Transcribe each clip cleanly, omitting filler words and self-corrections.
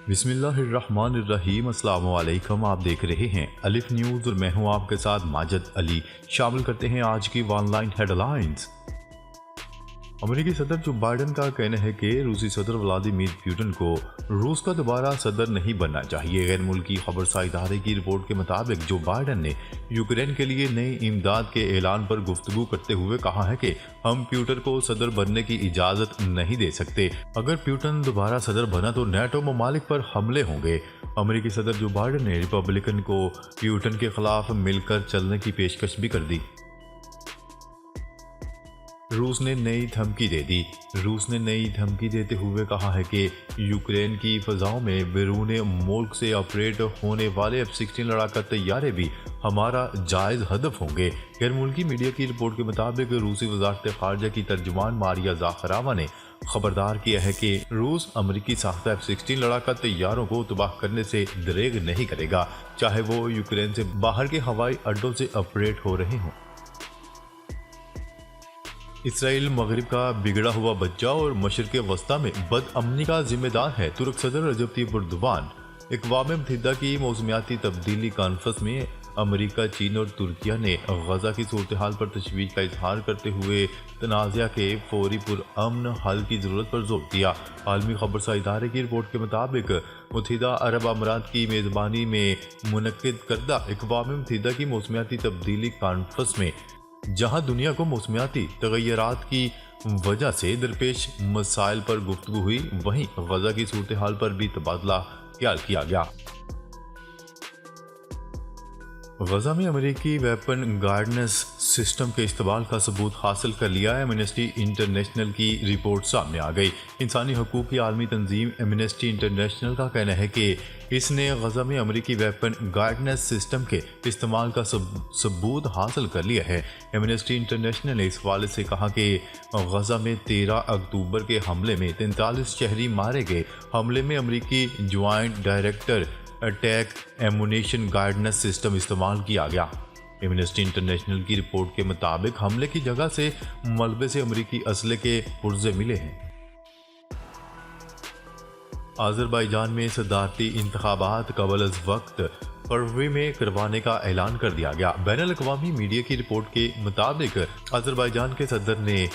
بسم اللہ الرحمن الرحیم۔ السلام علیکم، آپ دیکھ رہے ہیں الف نیوز اور میں ہوں آپ کے ساتھ ماجد علی۔ شامل کرتے ہیں آج کی ون لائن ہیڈ لائنز۔ امریکی صدر جو بائیڈن کا کہنا ہے کہ روسی صدر ولادیمیر پوٹن کو روس کا دوبارہ صدر نہیں بننا چاہیے۔ غیر ملکی خبرساں ادارے کی رپورٹ کے مطابق جو بائیڈن نے یوکرین کے لیے نئی امداد کے اعلان پر گفتگو کرتے ہوئے کہا ہے کہ ہم پوٹن کو صدر بننے کی اجازت نہیں دے سکتے۔ اگر پوٹن دوبارہ صدر بنا تو نیٹو ممالک پر حملے ہوں گے۔ امریکی صدر جو بائیڈن نے ریپبلکن کو پوٹن کے خلاف مل کر چلنے کی پیشکش بھی کر دی۔ روس نے نئی دھمکی دے دی۔ روس نے نئی دھمکی دیتے ہوئے کہا ہے کہ یوکرین کی فضاؤں میں بیرون ملک سے آپریٹ ہونے والے F-16 لڑاکا طیارے بھی ہمارا جائز ہدف ہوں گے۔ غیر ملکی میڈیا کی رپورٹ کے مطابق روسی وزارت خارجہ کی ترجمان ماریا زاخراوا نے خبردار کیا ہے کہ روس امریکی ساختہ F-16 لڑاکا طیاروں کو تباہ کرنے سے دریغ نہیں کرے گا، چاہے وہ یوکرین سے باہر کے ہوائی اڈوں سے آپریٹ ہو رہے ہوں۔ اسرائیل مغرب کا بگڑا ہوا بچہ اور مشرق وسطی میں بد امنی کا ذمہ دار ہے۔ ترک صدر رجب طیب اردوان اقوام متحدہ کی موسمیاتی تبدیلی کانفرنس میں امریکہ، چین اور ترکیہ نے غزہ کی صورتحال پر تشویش کا اظہار کرتے ہوئے تنازع کے فوری پرامن حل کی ضرورت پر زور دیا۔ عالمی خبرساں ادارے کی رپورٹ کے مطابق متحدہ عرب امارات کی میزبانی میں منعقد کردہ اقوام متحدہ کی موسمیاتی تبدیلی کانفرنس میں جہاں دنیا کو موسمیاتی تغیرات کی وجہ سے درپیش مسائل پر گفتگو ہوئی، وہیں غزہ کی صورتحال پر بھی تبادلہ خیال کیا گیا۔ غزہ میں امریکی ویپن گائیڈنس سسٹم کے استعمال کا ثبوت حاصل کر لیا ہے۔ ایمنسٹی انٹرنیشنل کی رپورٹ سامنے آ گئی۔ انسانی حقوق کی عالمی تنظیم ایمنسٹی انٹرنیشنل کا کہنا ہے کہ اس نے غزہ میں امریکی ویپن گائیڈنس سسٹم کے استعمال کا ثبوت حاصل کر لیا ہے۔ ایمنسٹی انٹرنیشنل نے اس حوالے سے کہا کہ غزہ میں 13 اکتوبر کے حملے میں 43 شہری مارے گئے۔ حملے میں امریکی joint director attack ammunition guidance system استعمال کیا گیا۔ ایمنسٹی انٹرنیشنل کی رپورٹ کے مطابق حملے کی جگہ سے ملبے سے امریکی اسلحے کے پرزے ملے ہیں۔ آذربائیجان میں صدارتی انتخابات قبل از وقت فروری میں کروانے کا اعلان کر دیا گیا۔ بین الاقوامی میڈیا کی رپورٹ کے مطابق آذربائیجان کے صدر نے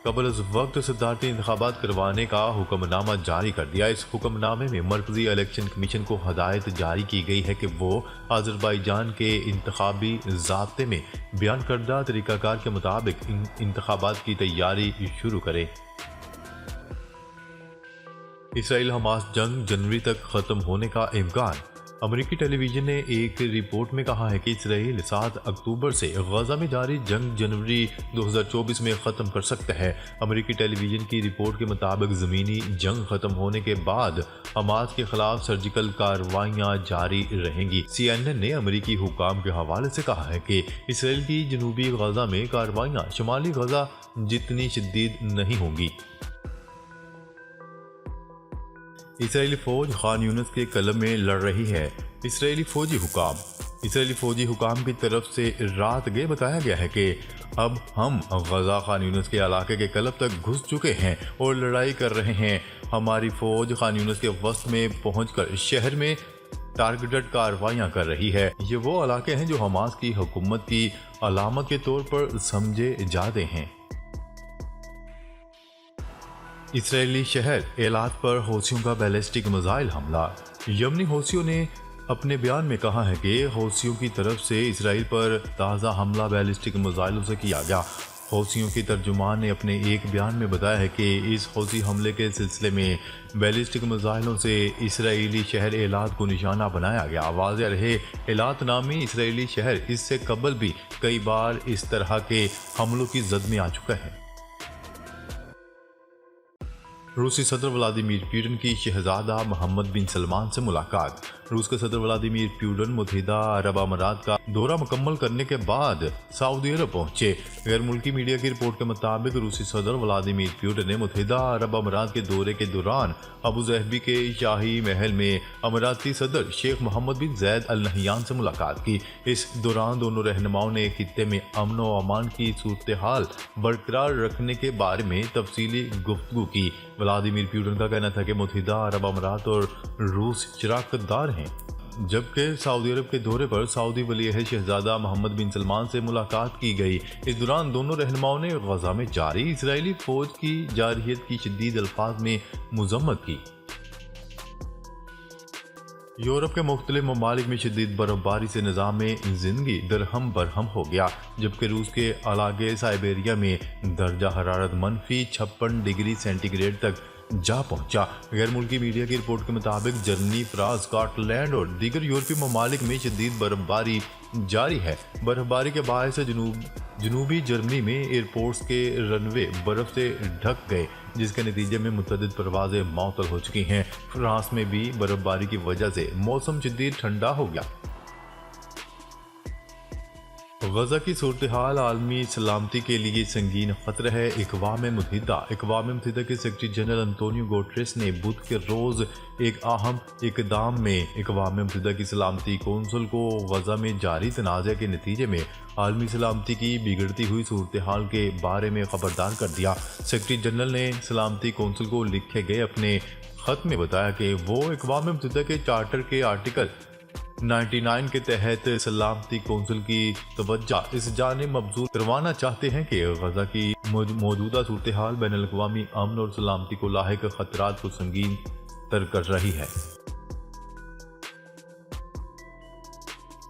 قبل از وقت صدارتی انتخابات کروانے کا حکم نامہ جاری کر دیا۔ اس حکم نامے میں مرکزی الیکشن کمیشن کو ہدایت جاری کی گئی ہے کہ وہ آذربائیجان کے انتخابی ضابطے میں بیان کردہ طریقہ کار کے مطابق انتخابات کی تیاری شروع کرے۔ اسرائیل حماس جنگ جنوری تک ختم ہونے کا امکان۔ امریکی ٹیلی ویژن نے ایک رپورٹ میں کہا ہے کہ اسرائیل 7 اکتوبر سے غزہ میں جاری جنگ جنوری 2024 میں ختم کر سکتا ہے۔ امریکی ٹیلی ویژن کی رپورٹ کے مطابق زمینی جنگ ختم ہونے کے بعد حماس کے خلاف سرجیکل کارروائیاں جاری رہیں گی۔ CNN نے امریکی حکام کے حوالے سے کہا ہے کہ اسرائیل کی جنوبی غزہ میں کارروائیاں شمالی غزہ جتنی شدید نہیں ہوں گی۔ اسرائیلی فوج خان یونس کے قلب میں لڑ رہی ہے۔ اسرائیلی فوجی حکام کی طرف سے رات گئے بتایا گیا ہے کہ اب ہم غزہ خان یونس کے علاقے کے قلب تک گھس چکے ہیں اور لڑائی کر رہے ہیں۔ ہماری فوج خان یونس کے وسط میں پہنچ کر شہر میں ٹارگٹڈ کارروائیاں کر رہی ہے۔ یہ وہ علاقے ہیں جو حماس کی حکومت کی علامت کے طور پر سمجھے جاتے ہیں۔ اسرائیلی شہر ایلات پر حوثیوں کا بیلسٹک میزائل حملہ۔ یمنی حوثیوں نے اپنے بیان میں کہا ہے کہ حوثیوں کی طرف سے اسرائیل پر تازہ حملہ بیلسٹک میزائلوں سے کیا گیا۔ حوثیوں کی ترجمان نے اپنے ایک بیان میں بتایا ہے کہ اس حوثی حملے کے سلسلے میں بیلسٹک میزائلوں سے اسرائیلی شہر ایلات کو نشانہ بنایا گیا۔ واضح رہے، ایلات نامی اسرائیلی شہر اس سے قبل بھی کئی بار اس طرح کے حملوں کی زد میں آ چکا ہے۔ روسی صدر ولادیمیر پوٹن کی شہزادہ محمد بن سلمان سے ملاقات۔ روس کے صدر ولادیمیر پیوٹن متحدہ عرب امارات کا دورہ مکمل کرنے کے بعد سعودی عرب پہنچے۔ غیر ملکی میڈیا کی رپورٹ کے مطابق روسی صدر ولادیمیر پیوٹن نے متحدہ عرب امارات کے دورے کے دوران ابو ظہبی کے شاہی محل میں اماراتی صدر شیخ محمد بن زید ال نہیان سے ملاقات کی۔ اس دوران دونوں رہنماؤں نے خطے میں امن و امان کی صورتحال برقرار رکھنے کے بارے میں تفصیلی گفتگو کی۔ ولادیمیر پیوٹن کا کہنا تھا کہ متحدہ عرب امارات اور روس شراکت دار ہیں، جبکہ سعودی عرب کے دورے پر سعودی ولی عہد شہزادہ محمد بن سلمان سے ملاقات کی گئی۔ اس دوران دونوں رہنماؤں نے غزہ میں جاری اسرائیلی فوج کی جارحیت کی شدید الفاظ میں مذمت کی۔ یورپ کے مختلف ممالک میں شدید برف باری سے نظام میں زندگی درہم برہم ہو گیا، جبکہ روس کے علاقے سائبیریا میں درجہ حرارت -56 ڈگری سینٹی گریڈ تک جا پہنچا۔ غیر ملکی میڈیا کی رپورٹ کے مطابق جرمنی، فرانس، اسکاٹ لینڈ اور دیگر یورپی ممالک میں شدید برف باری جاری ہے۔ برف باری کے باعث جنوبی جرمنی میں ایئرپورٹس کے رن وے برف سے ڈھک گئے، جس کے نتیجے میں متعدد پروازیں معطل ہو چکی ہیں۔ فرانس میں بھی برف باری کی وجہ سے موسم شدید ٹھنڈا ہو گیا۔ غزہ کی صورتحال عالمی سلامتی کے لیے سنگین خطرہ ہے۔ اقوام متحدہ کے سیکرٹری جنرل انطونیو گوٹریس نے بدھ کے روز ایک اہم اقدام میں اقوام متحدہ کی سلامتی کونسل کو غزہ میں جاری تنازع کے نتیجے میں عالمی سلامتی کی بگڑتی ہوئی صورتحال کے بارے میں خبردار کر دیا۔ سیکرٹری جنرل نے سلامتی کونسل کو لکھے گئے اپنے خط میں بتایا کہ وہ اقوام متحدہ کے چارٹر کے آرٹیکل 99 کے تحت سلامتی کونسل کی توجہ اس جانب مبذول کروانا چاہتے ہیں کہ غزہ کی موجودہ صورتحال بین الاقوامی امن اور سلامتی کو لاحق خطرات کو سنگین تر کر رہی ہے۔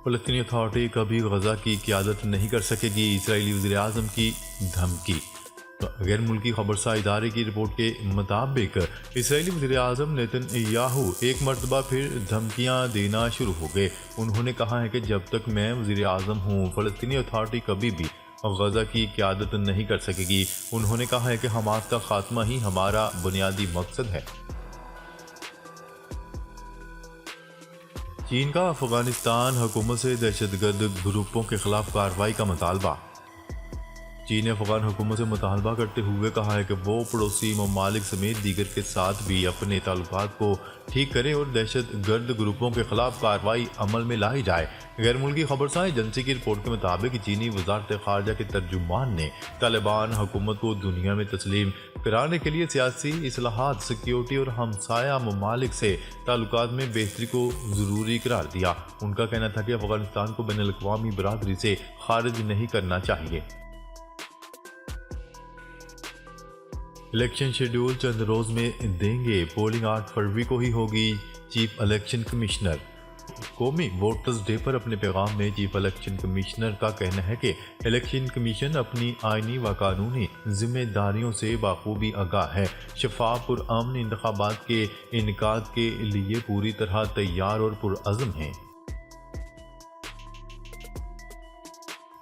فلسطینی اتھارٹی کبھی غزہ کی قیادت نہیں کر سکے گی، اسرائیلی وزیر اعظم کی دھمکی۔ غیر ملکی خبرساں ادارے کی رپورٹ کے مطابق اسرائیلی وزیر اعظم نیتن یاہو ایک مرتبہ پھر دھمکیاں دینا شروع ہو گئے۔ انہوں نے کہا ہے کہ جب تک میں وزیر اعظم ہوں فلسطینی اتھارٹی کبھی بھی غزہ کی قیادت نہیں کر سکے گی۔ انہوں نے کہا ہے کہ حماس کا خاتمہ ہی ہمارا بنیادی مقصد ہے۔ چین کا افغانستان حکومت سے دہشت گرد گروپوں کے خلاف کارروائی کا مطالبہ۔ چین نے افغان حکومت سے مطالبہ کرتے ہوئے کہا ہے کہ وہ پڑوسی ممالک سمیت دیگر کے ساتھ بھی اپنے تعلقات کو ٹھیک کرے اور دہشت گرد گروپوں کے خلاف کارروائی عمل میں لائی جائے۔ غیر ملکی خبرساں ایجنسی کی رپورٹ کے مطابق چینی وزارت خارجہ کے ترجمان نے طالبان حکومت کو دنیا میں تسلیم کرانے کے لیے سیاسی اصلاحات، سیکیورٹی اور ہمسایہ ممالک سے تعلقات میں بہتری کو ضروری قرار دیا۔ ان کا کہنا تھا کہ افغانستان کو بین الاقوامی برادری سے خارج نہیں کرنا چاہیے۔ الیکشن شیڈول چند روز میں دیں گے، پولنگ 8 فروری کو ہی ہوگی، چیف الیکشن کمشنر۔ قومی ووٹرز ڈے پر اپنے پیغام میں چیف الیکشن کمشنر کا کہنا ہے کہ الیکشن کمیشن اپنی آئینی و قانونی ذمہ داریوں سے بخوبی آگاہ ہے، شفاف اور امن انتخابات کے انعقاد کے لیے پوری طرح تیار اور پرعزم ہیں۔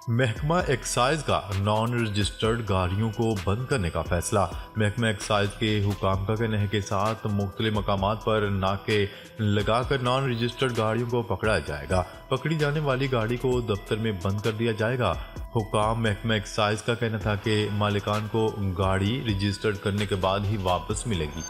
محکمہ ایکسائز کا نان رجسٹرڈ گاڑیوں کو بند کرنے کا فیصلہ۔ محکمہ ایکسائز کے حکام کا کہنا ہے کہ 7 مختلف مقامات پر ناکے لگا کر نان رجسٹرڈ گاڑیوں کو پکڑا جائے گا۔ پکڑی جانے والی گاڑی کو دفتر میں بند کر دیا جائے گا۔ حکام محکمہ ایکسائز کا کہنا تھا کہ مالکان کو گاڑی رجسٹرڈ کرنے کے بعد ہی واپس ملے گی۔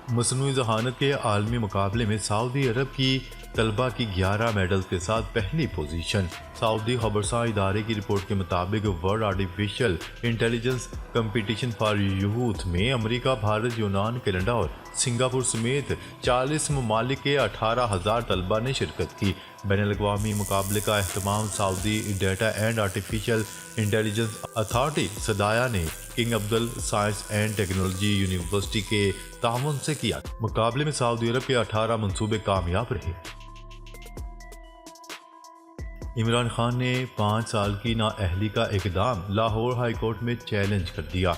مصنوعی ذہانت کے عالمی مقابلے میں سعودی عرب کی طلبہ کی 11 میڈلز کے ساتھ پہلی پوزیشن۔ سعودی خبرساں ادارے کی رپورٹ کے مطابق world artificial intelligence competition for youth میں امریکہ، بھارت، یونان، کینیڈا اور سنگاپور سمیت 40 ممالک کے 18,000 طلبہ نے شرکت کی۔ بین الاقوامی مقابلے کا اہتمام سعودی data and artificial intelligence authority SDAIA نے کنگ عبدال سائنس اینڈ ٹیکنالوجی یونیورسٹی کے تعاون سے کیا۔ مقابلے میں سعودی عرب کے 18 منصوبے کامیاب رہے۔ عمران خان نے 5 سال کی نااہلی کا اقدام لاہور ہائی کورٹ میں چیلنج کر دیا۔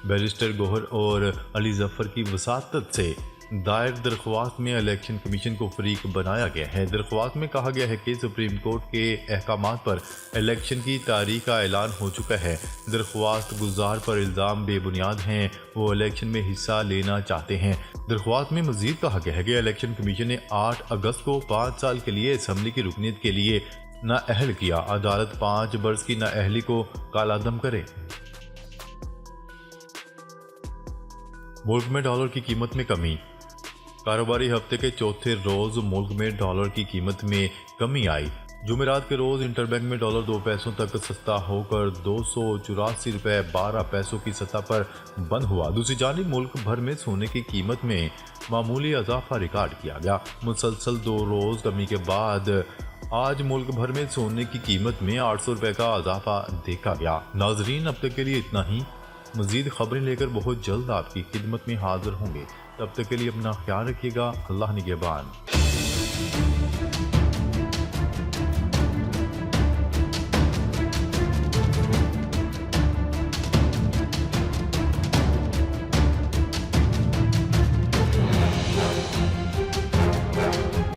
بیرسٹر گوہر اور علی ظفر کی وساطت سے دائر درخواست میں الیکشن کمیشن کو فریق بنایا گیا ہے۔ درخواست میں کہا گیا ہے کہ سپریم کورٹ کے احکامات پر الیکشن کی تاریخ کا اعلان ہو چکا ہے۔ درخواست گزار پر الزام بے بنیاد ہیں، وہ الیکشن میں حصہ لینا چاہتے ہیں۔ درخواست میں مزید کہا گیا ہے کہ الیکشن کمیشن نے 8 اگست کو 5 سال کے لیے اسمبلی کی رکنیت کے لیے نااہل کیا۔ عدالت 5 برس کی نااہلی کو کالعدم کرے۔ ملک میں ڈالر کی قیمت میں کمی۔ کاروباری ہفتے کے چوتھے روز ملک میں ڈالر کی قیمت میں کمی آئی۔ جمعرات کے روز انٹر بینک میں ڈالر 2 پیسوں تک سستا ہو کر 284 روپے 12 پیسوں کی سطح پر بند ہوا۔ دوسری جانب ملک بھر میں سونے کی قیمت میں معمولی اضافہ ریکارڈ کیا گیا۔ مسلسل 2 روز کمی کے بعد آج ملک بھر میں سونے کی قیمت میں 800 روپے کا اضافہ دیکھا گیا۔ ناظرین، اب تک کے لیے اتنا ہی۔ مزید خبریں لے کر بہت جلد آپ کی خدمت میں حاضر ہوں گے۔ تب تک کے لیے اپنا خیال رکھیے گا۔ اللہ نگہبان۔